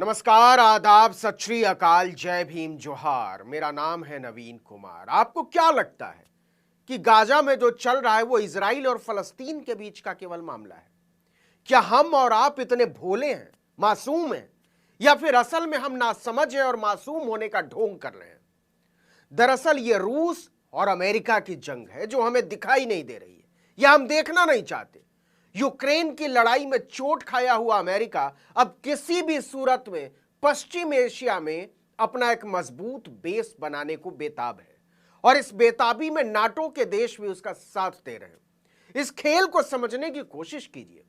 नमस्कार, आदाब, सत श्री अकाल, जय भीम, जोहार। मेरा नाम है नवीन कुमार। आपको क्या लगता है कि गाजा में जो चल रहा है वो इजराइल और फलस्तीन के बीच का केवल मामला है? क्या हम और आप इतने भोले हैं, मासूम हैं, या फिर असल में हम नासमझ हैं और मासूम होने का ढोंग कर रहे हैं? दरअसल ये रूस और अमेरिका की जंग है जो हमें दिखाई नहीं दे रही है या हम देखना नहीं चाहते। यूक्रेन की लड़ाई में चोट खाया हुआ अमेरिका अब किसी भी सूरत में पश्चिम एशिया में अपना एक मजबूत बेस बनाने को बेताब है और इस बेताबी में नाटो के देश भी उसका साथ दे रहे हैं। इस खेल को समझने की कोशिश कीजिए।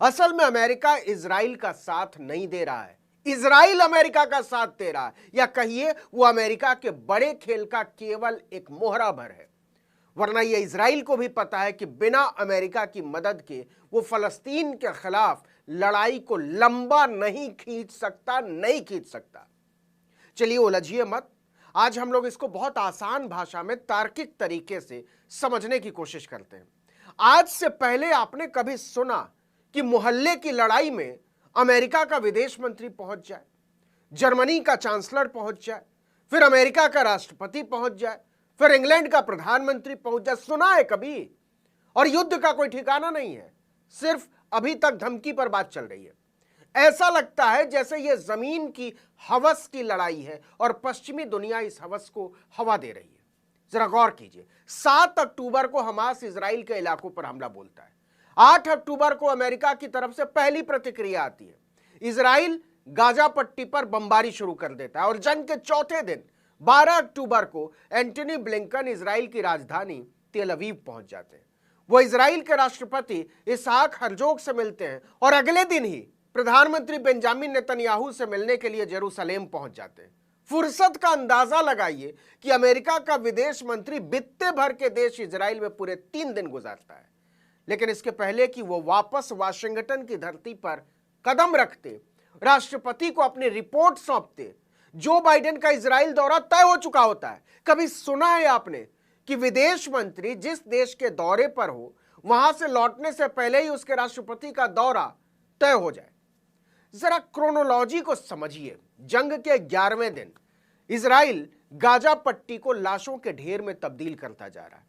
असल में अमेरिका इजराइल का साथ नहीं दे रहा है, इजराइल अमेरिका का साथ दे रहा है, या कहिए वो अमेरिका के बड़े खेल का केवल एक मोहरा भर है। वरना यह इजराइल को भी पता है कि बिना अमेरिका की मदद के वो फलस्तीन के खिलाफ लड़ाई को लंबा नहीं खींच सकता। चलिए उलझिए मत। आज हम लोग इसको बहुत आसान भाषा में तार्किक तरीके से समझने की कोशिश करते हैं। आज से पहले आपने कभी सुना कि मोहल्ले की लड़ाई में अमेरिका का विदेश मंत्री पहुंच जाए, जर्मनी का चांसलर पहुंच जाए, फिर अमेरिका का राष्ट्रपति पहुंच जाए, फिर इंग्लैंड का प्रधानमंत्री पहुंच जाए? सुना है कभी? और युद्ध का कोई ठिकाना नहीं है, सिर्फ अभी तक धमकी पर बात चल रही है। ऐसा लगता है जैसे यह जमीन की हवस की लड़ाई है और पश्चिमी दुनिया इस हवस को हवा दे रही है। जरा गौर कीजिए, 7 अक्टूबर को हमास इजराइल के इलाकों पर हमला बोलता है। 8 अक्टूबर को अमेरिका की तरफ से पहली प्रतिक्रिया आती है। इजराइल गाजा पट्टी पर बमबारी शुरू कर देता है और जंग के चौथे दिन 12 अक्टूबर को एंटनी ब्लिंकन इजराइल की राजधानी तेल अवीव पहुंच जाते हैं। वो इजराइल के राष्ट्रपति इसहाक हर्जोग से मिलते हैं और अगले दिन ही प्रधानमंत्री बेंजामिन नेतन्याहू से मिलने के लिए जेरूसलेम पहुंच जाते हैं। फुर्सत का अंदाजा लगाइए कि अमेरिका का विदेश मंत्री बित्ते भर के देश इजराइल में पूरे 3 दिन गुजारता है। लेकिन इसके पहले कि वो वापस वाशिंगटन की धरती पर कदम रखते, राष्ट्रपति को अपनी रिपोर्ट सौंपते, जो बाइडेन का इजराइल दौरा तय हो चुका होता है। कभी सुना है आपने कि विदेश मंत्री जिस देश के दौरे पर हो वहां से लौटने से पहले ही उसके राष्ट्रपति का दौरा तय हो जाए? जरा क्रोनोलॉजी को समझिए। जंग के 11वें दिन इजराइल गाजा पट्टी को लाशों के ढेर में तब्दील करता जा रहा है।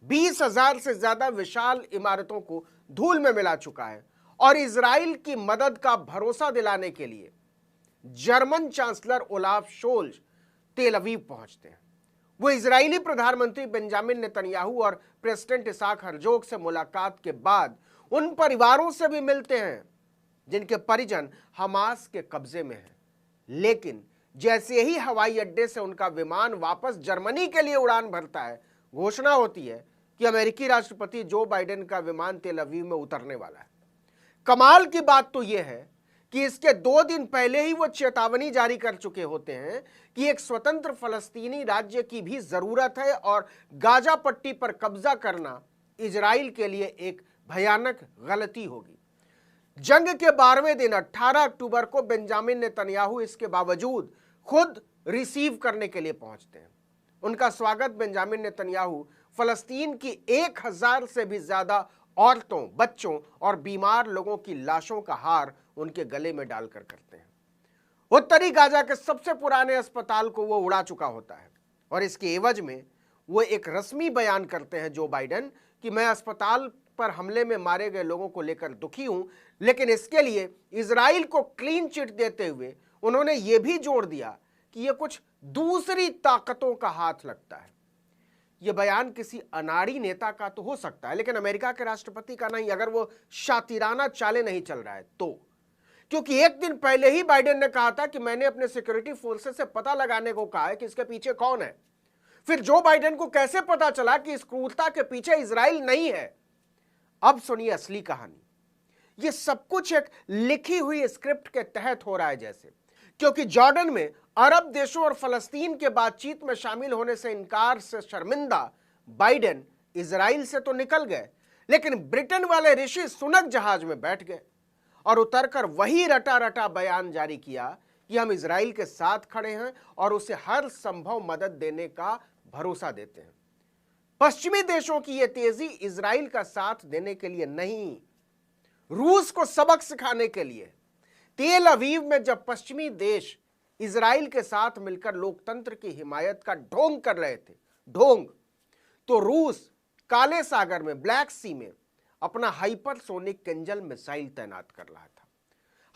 20,000 से ज्यादा विशाल इमारतों को धूल में मिला चुका है और इजराइल की मदद का भरोसा दिलाने के लिए जर्मन चांसलर ओलाफ शोल्ज तेल अवीव पहुंचते हैं। वो इजरायली प्रधानमंत्री बेंजामिन नेतन्याहू और प्रेसिडेंट इसहाक हर्जोग से मुलाकात के बाद उन परिवारों से भी मिलते हैं जिनके परिजन हमास के कब्जे में हैं। लेकिन जैसे ही हवाई अड्डे से उनका विमान वापस जर्मनी के लिए उड़ान भरता है, घोषणा होती है कि अमेरिकी राष्ट्रपति जो बाइडेन का विमान तेल अवीव में उतरने वाला है। कमाल की बात तो यह है कि इसके 2 दिन पहले ही वो चेतावनी जारी कर चुके होते हैं कि एक स्वतंत्र फलस्तीनी राज्य की भी जरूरत है और गाजा पट्टी पर कब्जा करना इजराइल के लिए एक भयानक गलती होगी। जंग के 12वें दिन 18 अक्टूबर को बेंजामिन नेतन्याहू इसके बावजूद खुद रिसीव करने के लिए पहुंचते हैं। उनका स्वागत बेंजामिन नेतन्याहू फलस्तीन की 1000 से भी ज्यादा औरतों, बच्चों और बीमार लोगों की लाशों का हार उनके गले में डालकर करते हैं। उत्तरी गाजा के सबसे पुराने अस्पताल को वो उड़ा चुका होता है और इसके एवज में वो एक रस्मी बयान करते हैं जो बाइडेन कि मैं अस्पताल पर हमले में मारे गए लोगों को लेकर दुखी हूं, लेकिन इसके लिए इजराइल को क्लीन चिट देते हुए उन्होंने ये भी जोड़ दिया कि यह कुछ दूसरी ताकतों का हाथ लगता है। यह बयान किसी अनाड़ी नेता का तो हो सकता है, लेकिन अमेरिका के राष्ट्रपति का नहीं, अगर वो शातिराना चाले नहीं चल रहा है तो। क्योंकि एक दिन पहले ही बाइडेन ने कहा था कि मैंने अपने सिक्योरिटी फोर्सेस से पता लगाने को कहा है कि इसके पीछे कौन है। फिर जो बाइडेन को कैसे पता चला कि इस क्रूरता के पीछे इजराइल नहीं है? अब सुनिए असली कहानी। यह सब कुछ एक लिखी हुई स्क्रिप्ट के तहत हो रहा है जैसे, क्योंकि जॉर्डन में अरब देशों और फलस्तीन के बातचीत में शामिल होने से इनकार से शर्मिंदा बाइडेन इजराइल से तो निकल गए, लेकिन ब्रिटेन वाले ऋषि सुनक जहाज में बैठ गए और उतरकर वही रटा रटा बयान जारी किया कि हम इजराइल के साथ खड़े हैं और उसे हर संभव मदद देने का भरोसा देते हैं। पश्चिमी देशों की यह तेजी इजराइल का साथ देने के लिए नहीं, रूस को सबक सिखाने के लिए। तेल अवीव में जब पश्चिमी देश इजराइल के साथ मिलकर लोकतंत्र की हिमायत का ढोंग कर रहे थे, तो रूस काले सागर में, ब्लैक सी में अपना हाइपरसोनिक किंजल मिसाइल तैनात कर रहा था।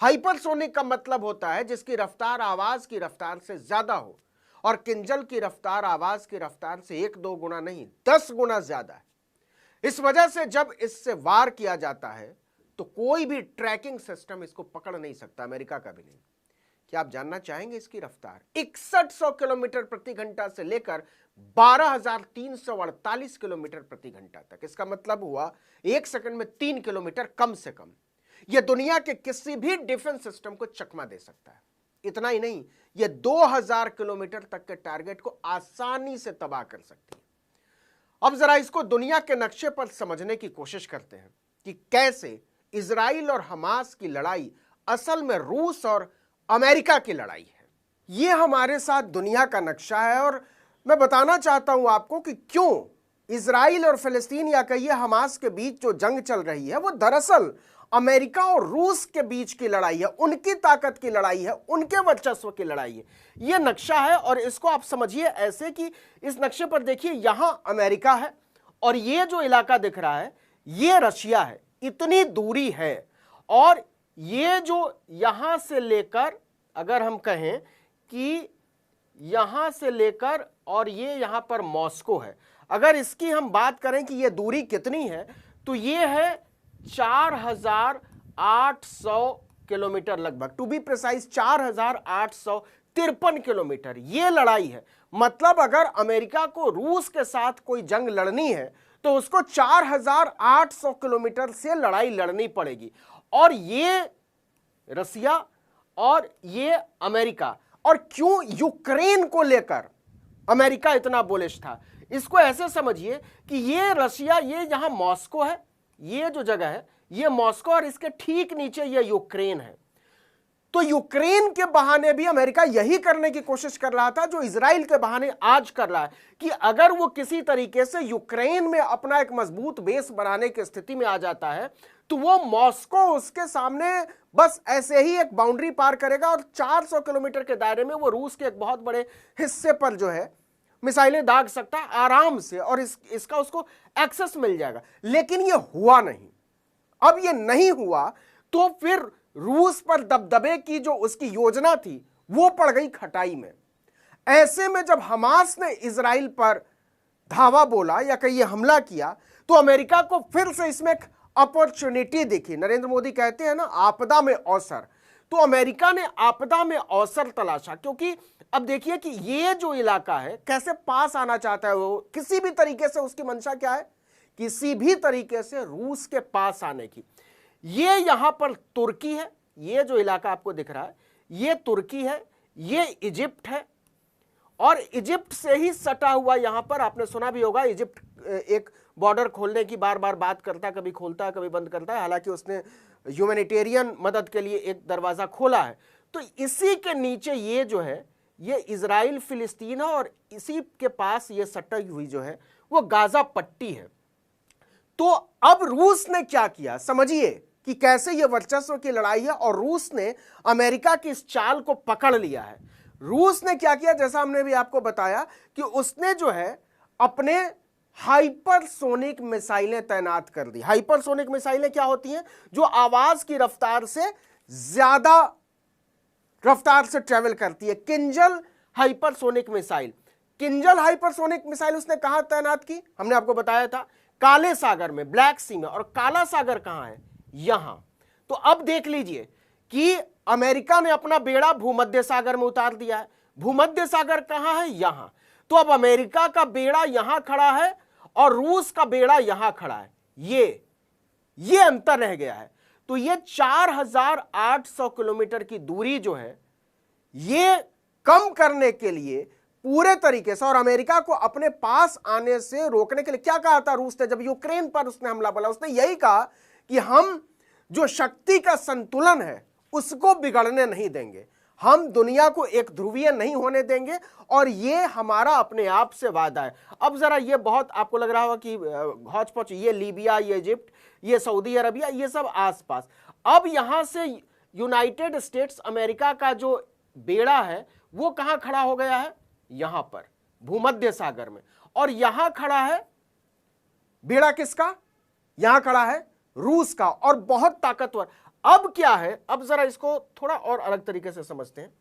हाइपरसोनिक का मतलब होता है जिसकी रफ्तार आवाज की रफ्तार से ज्यादा हो, और किंजल की रफ्तार आवाज की रफ्तार से 1-2 गुना नहीं, 10 गुना ज्यादा है। इस वजह से जब इससे वार किया जाता है तो कोई भी ट्रैकिंग सिस्टम इसको पकड़ नहीं सकता, अमेरिका का भी नहीं। क्या आप जानना चाहेंगे इसकी रफ्तार? 6100 किलोमीटर प्रति घंटा से लेकर 12,348 किलोमीटर प्रति घंटा तक। इसका मतलब हुआ 1 सेकंड में 3 किलोमीटर कम से कम। यह दुनिया के किसी भी डिफेंस सिस्टम को चकमा दे सकता है। इतना ही नहीं, यह 2000 किलोमीटर तक के टारगेट को आसानी से तबाह कर सकती है। अब जरा इसको दुनिया के नक्शे पर समझने की कोशिश करते हैं कि कैसे इजराइल और हमास की लड़ाई असल में रूस और अमेरिका की लड़ाई है। यह हमारे साथ दुनिया का नक्शा है, और मैं बताना चाहता हूं आपको कि क्यों इजराइल और फिलिस्तीन या कहिए हमास के बीच जो जंग चल रही है वो दरअसल अमेरिका और रूस के बीच की लड़ाई है, उनकी ताकत की लड़ाई है, उनके वर्चस्व की लड़ाई है। यह नक्शा है, और इसको आप समझिए ऐसे कि इस नक्शे पर देखिए, यहां अमेरिका है और ये जो इलाका दिख रहा है ये रशिया है। इतनी दूरी है, और ये जो यहां से लेकर, अगर हम कहें कि यहां से लेकर और ये यहां पर मॉस्को है, अगर इसकी हम बात करें कि ये दूरी कितनी है, तो ये है 4800 किलोमीटर लगभग, टू बी प्रिसाइज 4853 किलोमीटर। ये लड़ाई है। मतलब अगर अमेरिका को रूस के साथ कोई जंग लड़नी है तो उसको 4800 किलोमीटर से लड़ाई लड़नी पड़ेगी। और ये रसिया और ये अमेरिका, और क्यों यूक्रेन को लेकर अमेरिका इतना बुलिश था, इसको ऐसे समझिए कि ये रशिया, ये यहां मॉस्को है, ये जो जगह है ये मॉस्को, और इसके ठीक नीचे ये यूक्रेन है। तो यूक्रेन के बहाने भी अमेरिका यही करने की कोशिश कर रहा था जो इजराइल के बहाने आज कर रहा है, कि अगर वो किसी तरीके से यूक्रेन में अपना एक मजबूत बेस बनाने की स्थिति में आ जाता है तो वो मॉस्को उसके सामने बस ऐसे ही एक बाउंड्री पार करेगा, और 400 किलोमीटर के दायरे में वो रूस के एक बहुत बड़े हिस्से पर जो है मिसाइलें दाग सकता है आराम से, और इसका उसको एक्सेस मिल जाएगा। लेकिन ये हुआ नहीं। अब ये नहीं हुआ तो फिर रूस पर दबदबे की जो उसकी योजना थी वो पड़ गई खटाई में। ऐसे में जब हमास ने इजराइल पर धावा बोला या कहिए हमला किया, तो अमेरिका को फिर से इसमें एक अपॉर्चुनिटी दिखी। नरेंद्र मोदी कहते हैं ना, आपदा में अवसर। तो अमेरिका ने आपदा में अवसर तलाशा, क्योंकि अब देखिए कि ये जो इलाका है कैसे पास आना चाहता है वो, किसी भी तरीके से उसकी मंशा क्या है, किसी भी तरीके से रूस के पास आने की। ये यहां पर तुर्की है, ये जो इलाका आपको दिख रहा है ये तुर्की है, ये इजिप्ट है, और इजिप्ट से ही सटा हुआ यहां पर आपने सुना भी होगा, इजिप्ट एक बॉर्डर खोलने की बार बार बात करता है, कभी खोलता है कभी बंद करता है। हालांकि उसने ह्यूमैनिटेरियन मदद के लिए एक दरवाजा खोला है। तो इसी के नीचे ये जो है ये इजराइल फिलिस्तीन है, और इसी के पास ये सटी हुई जो है वो गाजा पट्टी है। तो अब रूस ने क्या किया, समझिए कि कैसे ये वर्चस्व की लड़ाई है, और रूस ने अमेरिका की इस चाल को पकड़ लिया है। रूस ने क्या किया, जैसा हमने भी आपको बताया कि उसने जो है अपने हाइपरसोनिक मिसाइलें तैनात कर दी। हाइपरसोनिक मिसाइलें क्या होती हैं, जो आवाज की रफ्तार से ज्यादा रफ्तार से ट्रेवल करती है। Kinjal hypersonic missile, Kinjal hypersonic missile उसने कहां तैनात की, हमने आपको बताया था काले सागर में, ब्लैक सी में। और काला सागर कहां है, यहां। तो अब देख लीजिए कि अमेरिका ने अपना बेड़ा भूमध्य सागर में उतार दिया है। भूमध्य सागर कहां है, यहां। तो अब अमेरिका का बेड़ा यहां खड़ा है और रूस का बेड़ा यहां खड़ा है, ये अंतर रह गया है। तो ये 4800 किलोमीटर की दूरी जो है ये कम करने के लिए पूरे तरीके से, और अमेरिका को अपने पास आने से रोकने के लिए क्या कहा था रूस ने, जब यूक्रेन पर उसने हमला बोला, उसने यही कहा कि हम जो शक्ति का संतुलन है उसको बिगड़ने नहीं देंगे, हम दुनिया को एक ध्रुवीय नहीं होने देंगे, और ये हमारा अपने आप से वादा है। अब जरा ये बहुत आपको लग रहा होगा कि हौच पौच, ये लीबिया, ये इजिप्ट, ये सऊदी अरबिया, ये सब आसपास। अब यहां से यूनाइटेड स्टेट्स अमेरिका का जो बेड़ा है वो कहां खड़ा हो गया है, यहां पर भूमध्य सागर में, और यहां खड़ा है बेड़ा किसका, यहां खड़ा है रूस का, और बहुत ताकतवर। अब क्या है, अब जरा इसको थोड़ा और अलग तरीके से समझते हैं।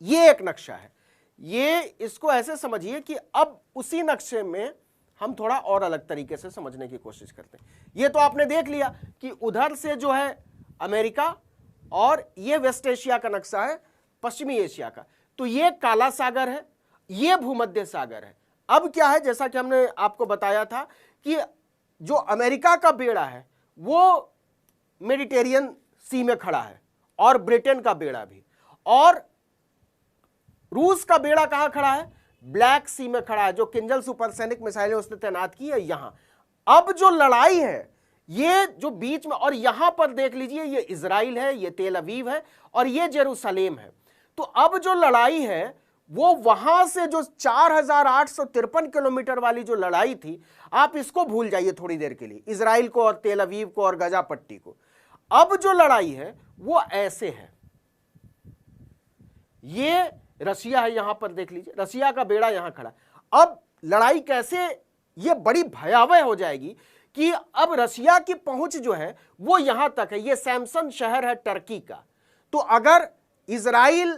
ये एक नक्शा है, ये इसको ऐसे समझिए कि अब उसी नक्शे में हम थोड़ा और अलग तरीके से समझने की कोशिश करते हैं। ये तो आपने देख लिया कि उधर से जो है अमेरिका, और ये वेस्ट एशिया का नक्शा है, पश्चिमी एशिया का, तो ये काला सागर है, ये भूमध्य सागर है। अब क्या है, जैसा कि हमने आपको बताया था कि जो अमेरिका का बेड़ा है वो मेडिटेरियन सी में खड़ा है, और ब्रिटेन का बेड़ा भी, और रूस का बेड़ा कहां खड़ा है, ब्लैक सी में खड़ा है, जो किंजल सुपरसोनिक मिसाइलें उसने तैनात की है यहां। अब जो लड़ाई है ये जो बीच में, और यहां पर देख लीजिए ये इजराइल है, ये तेल अवीव है, और ये जेरूसलेम है। तो अब जो लड़ाई है वो वहां से जो 4853 किलोमीटर वाली जो लड़ाई थी, आप इसको भूल जाइए थोड़ी देर के लिए, इजराइल को और तेल अवीव को और गजा पट्टी को। अब जो लड़ाई है वो ऐसे है, ये रसिया है, यहां पर देख लीजिए रसिया का बेड़ा यहां खड़ा। अब लड़ाई कैसे ये बड़ी भयावह हो जाएगी कि अब रसिया की पहुंच जो है वो यहां तक है, ये सैमसन शहर है टर्की का। तो अगर इजराइल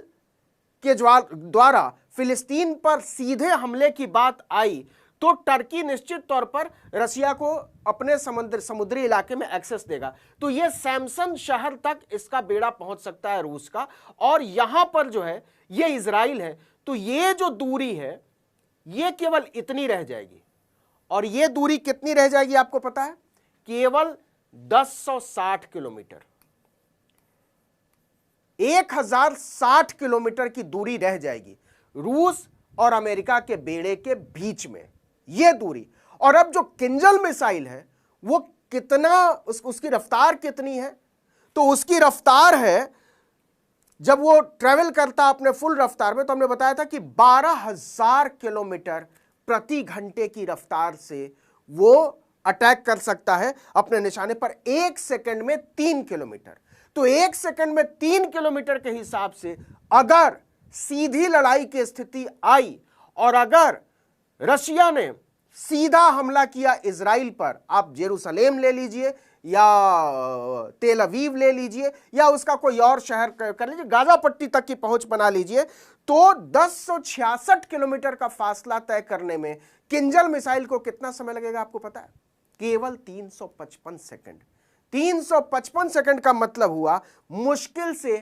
के द्वारा फिलिस्तीन पर सीधे हमले की बात आई तो टर्की निश्चित तौर पर रसिया को अपने समुद्री इलाके में एक्सेस देगा। तो यह सैमसन शहर तक इसका बेड़ा पहुंच सकता है रूस का, और यहां पर जो है यह इजराइल है। तो ये जो दूरी है ये केवल इतनी रह जाएगी, और ये दूरी कितनी रह जाएगी आपको पता है, केवल 1060 किलोमीटर, 1060 किलोमीटर की दूरी रह जाएगी रूस और अमेरिका के बेड़े के बीच में, यह दूरी। और अब जो किंजल मिसाइल है वो कितना, उसकी रफ्तार कितनी है, तो उसकी रफ्तार है, जब वो ट्रेवल करता अपने फुल रफ्तार में, तो हमने बताया था कि 12,000 किलोमीटर प्रति घंटे की रफ्तार से वो अटैक कर सकता है अपने निशाने पर। 1 सेकंड में 3 किलोमीटर, तो 1 सेकंड में 3 किलोमीटर के हिसाब से अगर सीधी लड़ाई की स्थिति आई और अगर रशिया ने सीधा हमला किया इजराइल पर, आप जेरूसलेम ले लीजिए या तेल अवीव ले लीजिए या उसका कोई और शहर कर लीजिए, गाजा पट्टी तक की पहुंच बना लीजिए, तो 1066 किलोमीटर का फासला तय करने में किंजल मिसाइल को कितना समय लगेगा आपको पता है, केवल 355 सेकंड। 355 सेकंड का मतलब हुआ मुश्किल से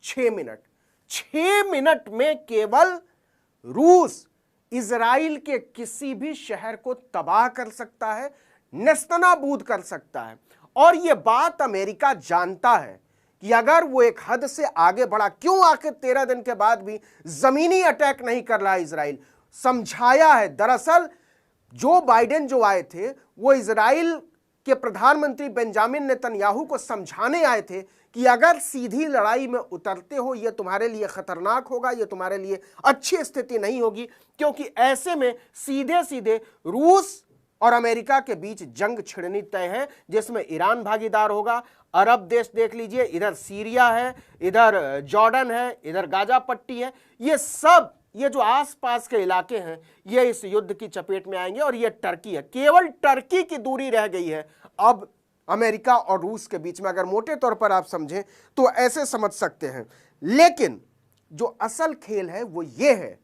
6 मिनट। 6 मिनट में केवल रूस इजराइल के किसी भी शहर को तबाह कर सकता है, नेस्तनाबूद कर सकता है। और यह बात अमेरिका जानता है कि अगर वो एक हद से आगे बढ़ा, क्यों आखिर 13 दिन के बाद भी जमीनी अटैक नहीं कर रहा इजराइल, समझाया है। दरअसल जो बाइडेन जो आए थे वो इजराइल के प्रधानमंत्री बेंजामिन नेतन्याहू को समझाने आए थे कि अगर सीधी लड़ाई में उतरते हो ये तुम्हारे लिए खतरनाक होगा, ये तुम्हारे लिए अच्छी स्थिति नहीं होगी, क्योंकि ऐसे में सीधे सीधे रूस और अमेरिका के बीच जंग छिड़नी तय है, जिसमें ईरान भागीदार होगा। अरब देश देख लीजिए, इधर सीरिया है, इधर जॉर्डन है, इधर गाजा पट्टी है, ये सब ये जो आसपास के इलाके हैं ये इस युद्ध की चपेट में आएंगे। और ये टर्की है, केवल टर्की की दूरी रह गई है अब अमेरिका और रूस के बीच में। अगर मोटे तौर पर आप समझें तो ऐसे समझ सकते हैं। लेकिन जो असल खेल है वो ये है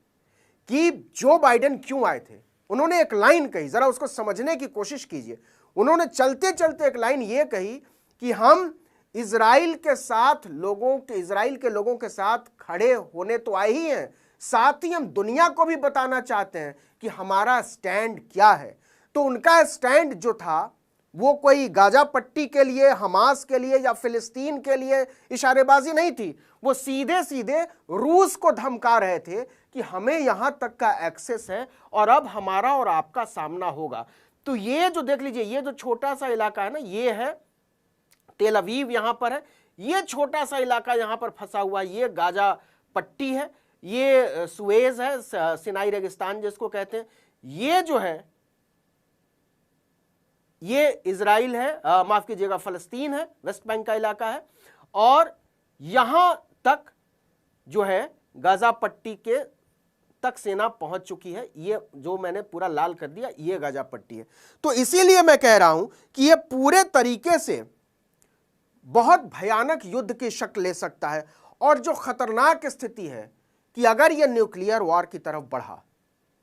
कि जो बाइडेन क्यों आए थे, उन्होंने एक लाइन कही, जरा उसको समझने की कोशिश कीजिए। उन्होंने चलते चलते एक लाइन ये कही कि हम इजराइल के लोगों के साथ खड़े होने तो आए ही हैं, साथ ही हम दुनिया को भी बताना चाहते हैं कि हमारा स्टैंड क्या है। तो उनका स्टैंड जो था वो कोई गाजा पट्टी के लिए, हमास के लिए या फिलिस्तीन के लिए इशारेबाजी नहीं थी, वो सीधे सीधे रूस को धमका रहे थे कि हमें यहां तक का एक्सेस है और अब हमारा और आपका सामना होगा। तो ये जो देख लीजिए, ये जो छोटा सा इलाका है ना, ये है तेल अवीव, यहां पर है, ये छोटा सा इलाका यहां पर फंसा हुआ, ये गाजा पट्टी है, ये सुएज है, सिनाई रेगिस्तान जिसको कहते हैं, ये जो है ये इजराइल है, माफ कीजिएगा फलस्तीन है, वेस्ट बैंक का इलाका है, और यहां तक जो है गाजा पट्टी के तक सेना पहुंच चुकी है। ये जो मैंने पूरा लाल कर दिया ये गाजा पट्टी है। तो इसीलिए मैं कह रहा हूं कि ये पूरे तरीके से बहुत भयानक युद्ध की शक्ल ले सकता है। और जो खतरनाक स्थिति है कि अगर यह न्यूक्लियर वॉर की तरफ बढ़ा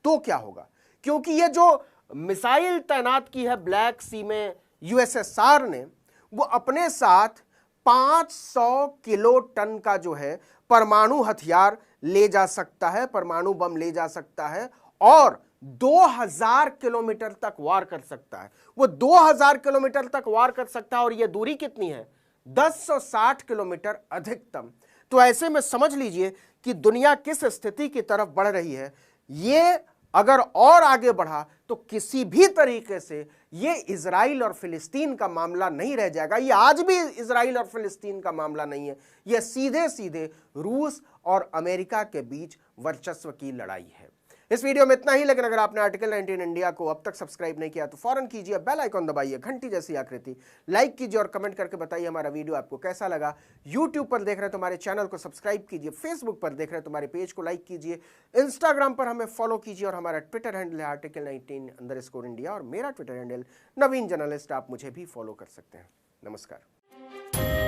तो क्या होगा, क्योंकि ये जो मिसाइल तैनात की है ब्लैक सी में यूएसएसआर ने, वो अपने साथ 500 किलो टन का जो है परमाणु हथियार ले जा सकता है, परमाणु बम ले जा सकता है और 2000 किलोमीटर तक वार कर सकता है। वो 2000 किलोमीटर तक वार कर सकता है और यह दूरी कितनी है, 1060 किलोमीटर अधिकतम। तो ऐसे में समझ लीजिए कि दुनिया किस स्थिति की तरफ बढ़ रही है। ये अगर और आगे बढ़ा तो किसी भी तरीके से ये इजराइल और फिलिस्तीन का मामला नहीं रह जाएगा। ये आज भी इजराइल और फिलिस्तीन का मामला नहीं है, ये सीधे सीधे रूस और अमेरिका के बीच वर्चस्व की लड़ाई है। इस वीडियो में इतना ही, लेकिन अगर आपने आर्टिकल 19 इंडिया को अब तक सब्सक्राइब नहीं किया तो फौरन कीजिए, बेल आइकॉन दबाइए, घंटी जैसी आकृति, लाइक कीजिए और कमेंट करके बताइए हमारा वीडियो आपको कैसा लगा। यूट्यूब पर देख रहे हैं तो हमारे चैनल को सब्सक्राइब कीजिए, फेसबुक पर देख रहे हैं तो हमारे पेज को लाइक कीजिए, इंस्टाग्राम पर हमें फॉलो कीजिए और हमारा ट्विटर हैंडल है article19_India और मेरा ट्विटर हैंडल नवीन जर्नलिस्ट। आप मुझे भी फॉलो कर सकते हैं। नमस्कार।